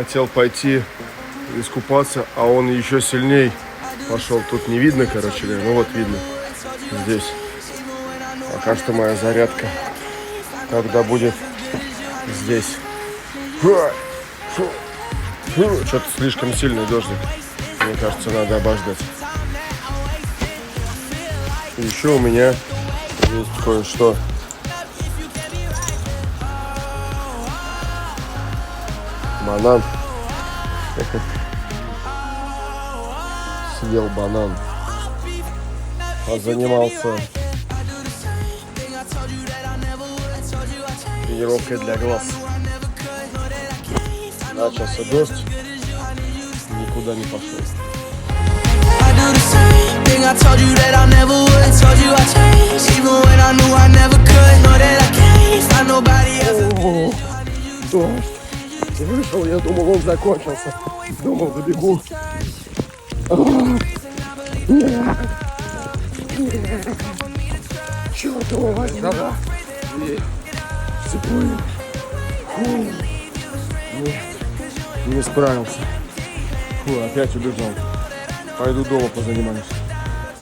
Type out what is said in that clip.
хотел пойти искупаться, а он еще сильней пошел. Тут не видно, короче, ну вот видно здесь. Пока что моя зарядка, когда будет здесь. Что-то слишком сильный дождик. Мне кажется, надо обождать. Еще у меня есть кое-что. Банан. Съел банан. Занимался тренировкой для глаз. Начался дождь. Никуда не пошел. О, дождь. Вышел, я думал, он закончился. Думал, добегу. Нет. Чёртова возьма. Нет, не справился. Фу, опять убежал. Пойду дома позанимаюсь.